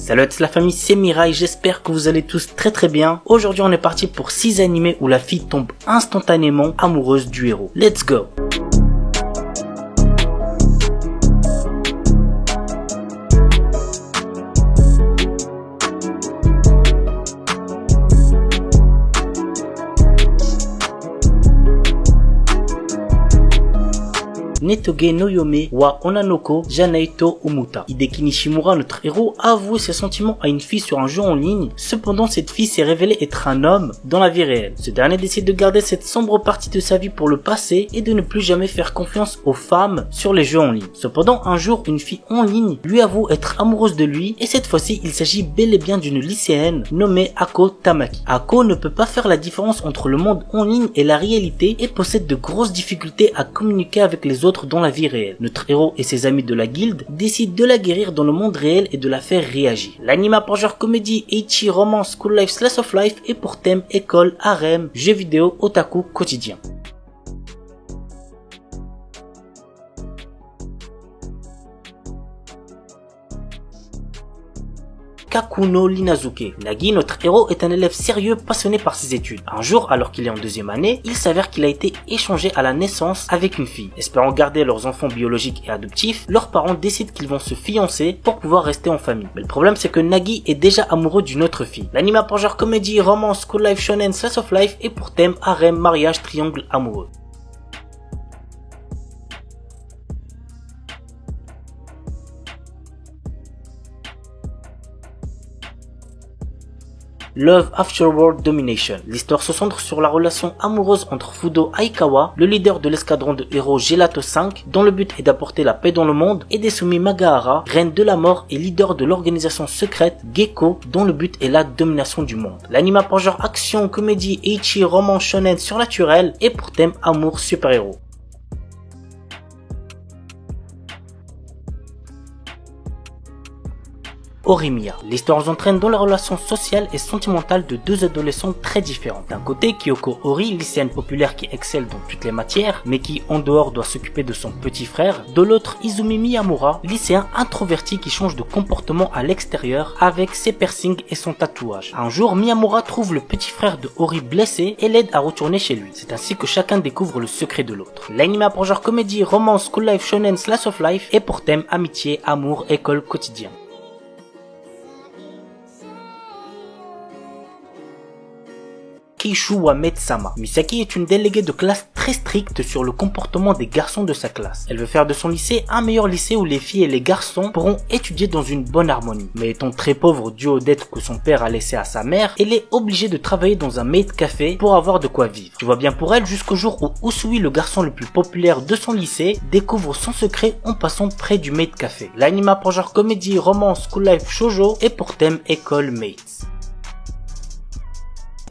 Salut à toute la famille, c'est Mirai, j'espère que vous allez tous très bien. Aujourd'hui on est parti pour 6 animés où la fille tombe instantanément amoureuse du héros. Let's go! Netoge no Yome wa Onanoko Janaito Umuta. Hideki Nishimura, notre héros, a avoué ses sentiments à une fille sur un jeu en ligne. Cependant, cette fille s'est révélée être un homme dans la vie réelle. Ce dernier décide de garder cette sombre partie de sa vie pour le passé et de ne plus jamais faire confiance aux femmes sur les jeux en ligne. Cependant, un jour, une fille en ligne lui avoue être amoureuse de lui et cette fois-ci, il s'agit bel et bien d'une lycéenne nommée Ako Tamaki. Ako ne peut pas faire la différence entre le monde en ligne et la réalité et possède de grosses difficultés à communiquer avec les autres dans la vie réelle. Notre héros et ses amis de la guilde décident de la guérir dans le monde réel et de la faire réagir. L'anime a pour genre comédie, ecchi, romance, school life, slice of life et pour thème école, harem, jeux vidéo, otaku quotidien. Kakuno Linazuke. Nagi, notre héros, est un élève sérieux passionné par ses études. Un jour, alors qu'il est en deuxième année, il s'avère qu'il a été échangé à la naissance avec une fille. Espérant garder leurs enfants biologiques et adoptifs, leurs parents décident qu'ils vont se fiancer pour pouvoir rester en famille. Mais le problème, c'est que Nagi est déjà amoureux d'une autre fille. L'anime a pour genre comédie, romance, school life, shonen, slice of life et pour thème harem, mariage, triangle amoureux. Love Afterworld Domination. L'histoire se centre sur la relation amoureuse entre Fudo Aikawa, le leader de l'escadron de héros Gelato 5, dont le but est d'apporter la paix dans le monde, et Desumi Magahara, reine de la mort et leader de l'organisation secrète Gecko, dont le but est la domination du monde. L'anime a pour genre action, comédie, ecchi, roman, shonen, surnaturel, et pour thème amour super-héros. Horimiya. L'histoire nous entraîne dans la relation sociale et sentimentale de deux adolescents très différents. D'un côté, Kyoko Ori, lycéenne populaire qui excelle dans toutes les matières, mais qui en dehors doit s'occuper de son petit frère. De l'autre, Izumi Miyamura, lycéen introverti qui change de comportement à l'extérieur avec ses piercings et son tatouage. Un jour, Miyamura trouve le petit frère de Ori blessé et l'aide à retourner chez lui. C'est ainsi que chacun découvre le secret de l'autre. L'anime a pour genre comédie, romance, school life, shonen, slice of life et pour thème amitié, amour, école, quotidien. Keishu wa Met-sama. Misaki est une déléguée de classe très stricte sur le comportement des garçons de sa classe. Elle veut faire de son lycée un meilleur lycée où les filles et les garçons pourront étudier dans une bonne harmonie. Mais étant très pauvre dû aux dettes que son père a laissées à sa mère, elle est obligée de travailler dans un maid café pour avoir de quoi vivre. Tout va bien pour elle jusqu'au jour où Usui, le garçon le plus populaire de son lycée, découvre son secret en passant près du maid café. L'anime a pour genre comédie, romance, school life, shoujo et pour thème école mates.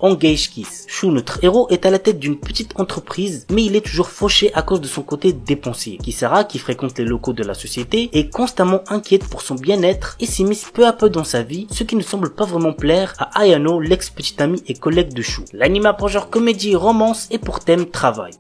Engage Kiss. Shu, notre héros, est à la tête d'une petite entreprise, mais il est toujours fauché à cause de son côté dépensier. Kisara, qui fréquente les locaux de la société, est constamment inquiète pour son bien-être et s'immisce peu à peu dans sa vie, ce qui ne semble pas vraiment plaire à Ayano, l'ex-petite amie et collègue de Shu. L'anime a pour genre comédie, romance et pour thème travail.